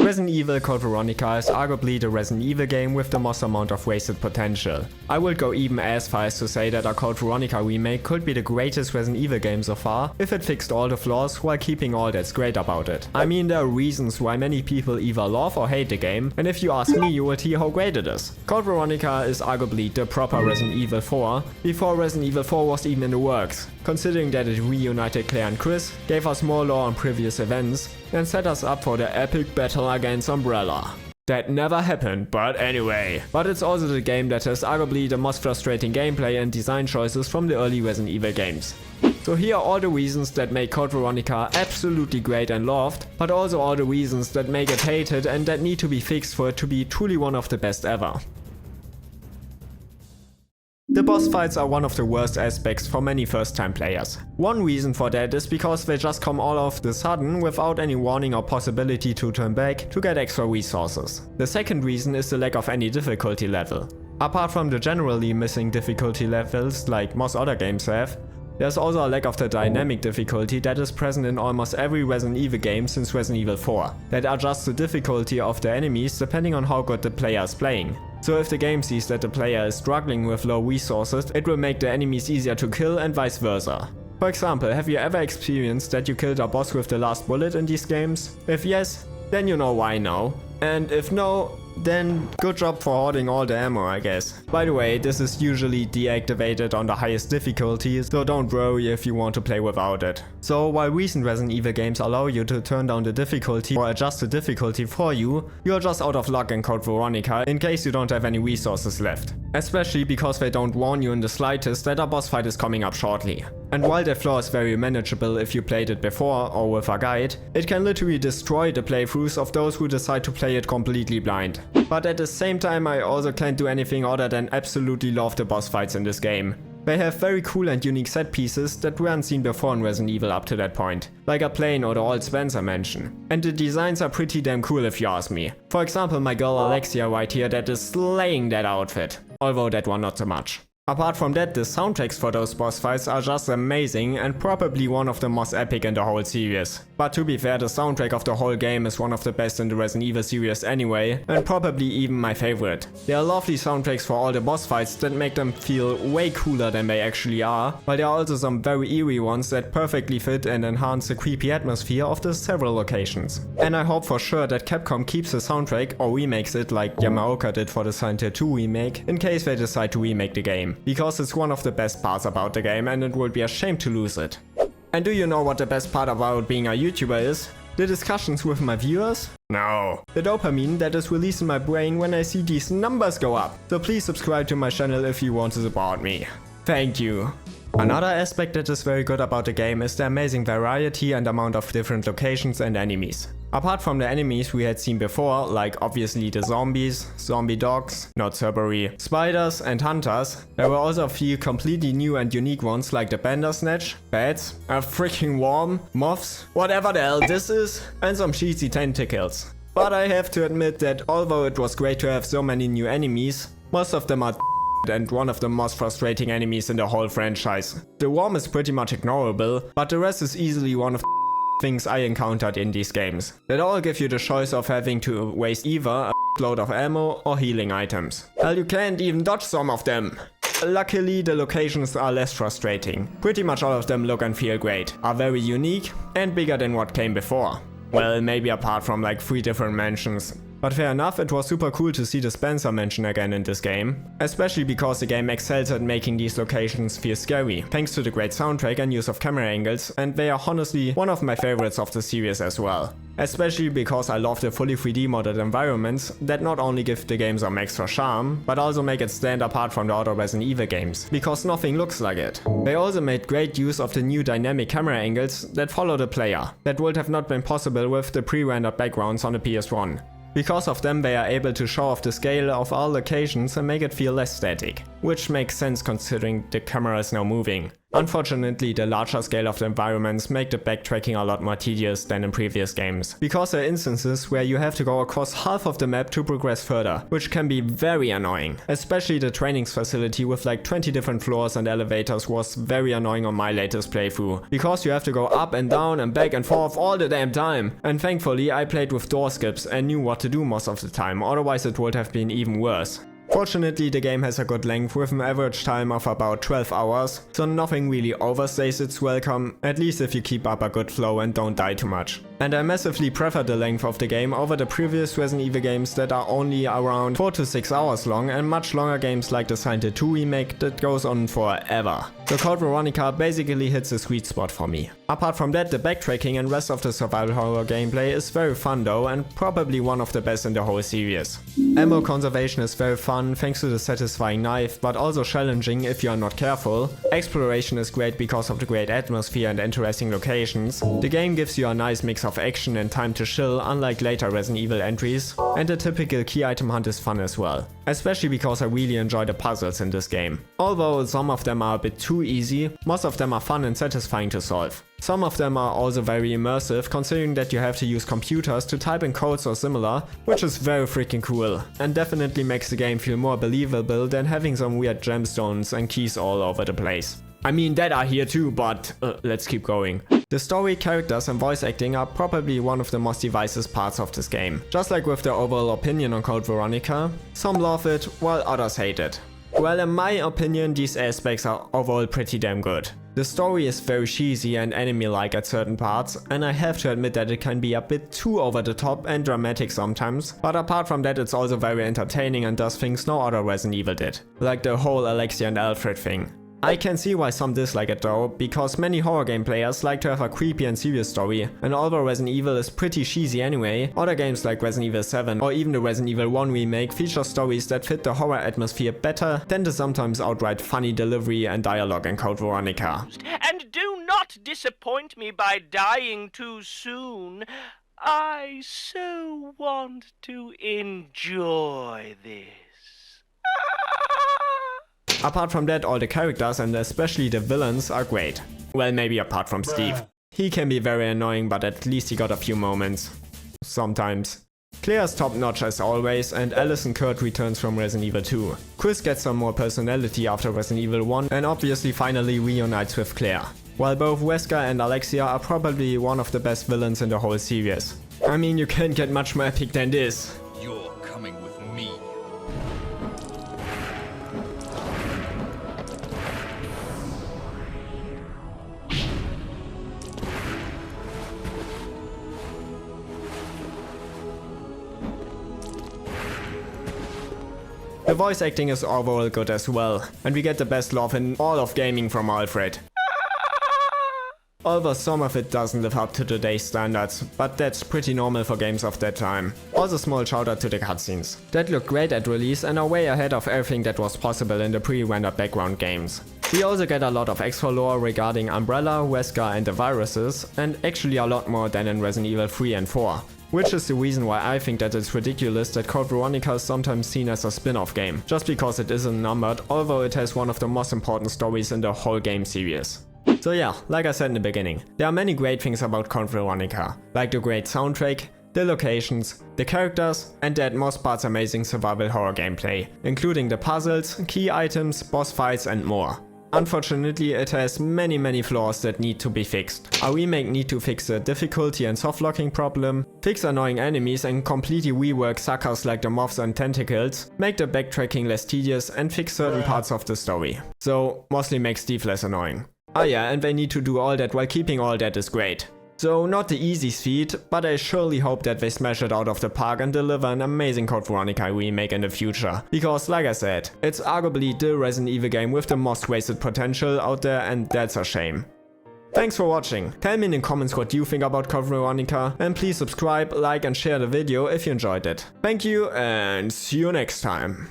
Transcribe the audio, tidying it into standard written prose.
Resident Evil Code Veronica is arguably the Resident Evil game with the most amount of wasted potential. I would go even as far as to say that a Code Veronica remake could be the greatest Resident Evil game so far if it fixed all the flaws while keeping all that's great about it. I mean, there are reasons why many people either love or hate the game, and if you ask me, you would hear how great it is. Code Veronica is arguably the proper Resident Evil 4 before Resident Evil 4 was even in the works, considering that it reunited Claire and Chris, gave us more lore on previous events, and set us up for the epic battle against Umbrella. That never happened, but anyway. But it's also the game that has arguably the most frustrating gameplay and design choices from the early Resident Evil games. So here are all the reasons that make Code Veronica absolutely great and loved, but also all the reasons that make it hated and that need to be fixed for it to be truly one of the best ever. The boss fights are one of the worst aspects for many first-time players. One reason for that is because they just come all of the sudden without any warning or possibility to turn back to get extra resources. The second reason is the lack of any difficulty level. Apart from the generally missing difficulty levels like most other games have, there's also a lack of the dynamic difficulty that is present in almost every Resident Evil game since Resident Evil 4, that adjusts the difficulty of the enemies depending on how good the player is playing. So if the game sees that the player is struggling with low resources, it will make the enemies easier to kill and vice versa. For example, have you ever experienced that you killed a boss with the last bullet in these games? If yes, then you know why now. And if no, then good job for hoarding all the ammo, I guess. By the way, this is usually deactivated on the highest difficulty, so don't worry if you want to play without it. So while recent Resident Evil games allow you to turn down the difficulty or adjust the difficulty for you, you're just out of luck in Code Veronica in case you don't have any resources left. Especially because they don't warn you in the slightest that a boss fight is coming up shortly. And while the flaw is very manageable if you played it before or with a guide, it can literally destroy the playthroughs of those who decide to play it completely blind. But at the same time, I also can't do anything other than absolutely love the boss fights in this game. They have very cool and unique set pieces that weren't seen before in Resident Evil up to that point, like a plane or the old Spencer mansion. And the designs are pretty damn cool if you ask me. For example, my girl Alexia right here that is slaying that outfit, although that one not so much. Apart from that, the soundtracks for those boss fights are just amazing and probably one of the most epic in the whole series. But to be fair, the soundtrack of the whole game is one of the best in the Resident Evil series anyway, and probably even my favorite. There are lovely soundtracks for all the boss fights that make them feel way cooler than they actually are, while there are also some very eerie ones that perfectly fit and enhance the creepy atmosphere of the several locations. And I hope for sure that Capcom keeps the soundtrack or remakes it like Yamaoka did for the Silent Hill 2 remake, in case they decide to remake the game. Because it's one of the best parts about the game and it would be a shame to lose it. And do you know what the best part about being a YouTuber is? The discussions with my viewers? No. The dopamine that is released in my brain when I see these numbers go up. So please subscribe to my channel if you want to support me. Thank you. Another aspect that is very good about the game is the amazing variety and amount of different locations and enemies. Apart from the enemies we had seen before, like obviously the zombies, zombie dogs, not Cerberus, spiders and hunters, there were also a few completely new and unique ones like the Bandersnatch, bats, a freaking worm, moths, whatever the hell this is, and some cheesy tentacles. But I have to admit that although it was great to have so many new enemies, most of them are and one of the most frustrating enemies in the whole franchise. The worm is pretty much ignorable, but the rest is easily one of the things I encountered in these games. They all give you the choice of having to waste either a load of ammo or healing items. Hell, you can't even dodge some of them. Luckily, the locations are less frustrating. Pretty much all of them look and feel great, are very unique and bigger than what came before. Well, maybe apart from like 3 different mansions. But fair enough, it was super cool to see the Spencer mansion again in this game, especially because the game excels at making these locations feel scary, thanks to the great soundtrack and use of camera angles, and they are honestly one of my favorites of the series as well. Especially because I love the fully 3D modded environments that not only give the game some extra charm, but also make it stand apart from the other Resident Evil games, because nothing looks like it. They also made great use of the new dynamic camera angles that follow the player, that would have not been possible with the pre-rendered backgrounds on the PS1. Because of them they are able to show off the scale of all locations and make it feel less static, which makes sense considering the camera is now moving. Unfortunately, the larger scale of the environments make the backtracking a lot more tedious than in previous games, because there are instances where you have to go across half of the map to progress further, which can be very annoying. Especially the trainings facility with like 20 different floors and elevators was very annoying on my latest playthrough, because you have to go up and down and back and forth all the damn time. And thankfully I played with door skips and knew what to do most of the time, otherwise it would have been even worse. Fortunately, the game has a good length with an average time of about 12 hours, so nothing really overstays its welcome, at least if you keep up a good flow and don't die too much. And I massively prefer the length of the game over the previous Resident Evil games that are only around 4 to 6 hours long, and much longer games like the Silent Hill 2 remake that goes on forever. So Code Veronica basically hits the sweet spot for me. Apart from that, the backtracking and rest of the survival horror gameplay is very fun though, and probably one of the best in the whole series. Ammo conservation is very fun thanks to the satisfying knife, but also challenging if you are not careful. Exploration is great because of the great atmosphere and interesting locations. The game gives you a nice mix of action and time to chill, unlike later Resident Evil entries, and the typical key item hunt is fun as well. Especially because I really enjoy the puzzles in this game. Although some of them are a bit too easy, most of them are fun and satisfying to solve. Some of them are also very immersive, considering that you have to use computers to type in codes or similar, which is very freaking cool, and definitely makes the game feel more believable than having some weird gemstones and keys all over the place. I mean, that are here too, but let's keep going. The story, characters and voice acting are probably one of the most divisive parts of this game. Just like with the overall opinion on Code Veronica, some love it while others hate it. Well, in my opinion, these aspects are overall pretty damn good. The story is very cheesy and anime-like at certain parts, and I have to admit that it can be a bit too over the top and dramatic sometimes, but apart from that it's also very entertaining and does things no other Resident Evil did. Like the whole Alexia and Alfred thing. I can see why some dislike it though, because many horror game players like to have a creepy and serious story, and although Resident Evil is pretty cheesy anyway, other games like Resident Evil 7 or even the Resident Evil 1 remake feature stories that fit the horror atmosphere better than the sometimes outright funny delivery and dialogue in Code Veronica. And do not disappoint me by dying too soon. I so want to enjoy this. Apart from that, all the characters and especially the villains are great. Well, maybe apart from Steve. He can be very annoying, but at least he got a few moments. Sometimes. Claire's top notch as always, and Alice and Kurt returns from Resident Evil 2. Chris gets some more personality after Resident Evil 1 and obviously finally reunites with Claire. While both Wesker and Alexia are probably one of the best villains in the whole series. I mean, you can't get much more epic than this. You're coming with me. The voice acting is overall good as well, and we get the best love in all of gaming from Alfred. Although some of it doesn't live up to today's standards, but that's pretty normal for games of that time. Also small shout out to the cutscenes. That looked great at release and are way ahead of everything that was possible in the pre-rendered background games. We also get a lot of extra lore regarding Umbrella, Wesker and the viruses, and actually a lot more than in Resident Evil 3 and 4. Which is the reason why I think that it's ridiculous that Code Veronica is sometimes seen as a spin-off game, just because it isn't numbered, although it has one of the most important stories in the whole game series. So yeah, like I said in the beginning, there are many great things about Code Veronica, like the great soundtrack, the locations, the characters, and the at most parts amazing survival horror gameplay, including the puzzles, key items, boss fights and more. Unfortunately, it has many flaws that need to be fixed. A remake need to fix the difficulty and soft locking problem, fix annoying enemies and completely rework suckers like the moths and tentacles, make the backtracking less tedious and fix certain parts of the story. So, mostly make Steve less annoying. Ah yeah, and they need to do all that while keeping all that is great. So not the easy feat, but I surely hope that they smash it out of the park and deliver an amazing Code Veronica remake in the future. Because like I said, it's arguably the Resident Evil game with the most wasted potential out there, and that's a shame. Thanks for watching. Tell me in the comments what you think about Code Veronica, and please subscribe, like and share the video if you enjoyed it. Thank you and see you next time.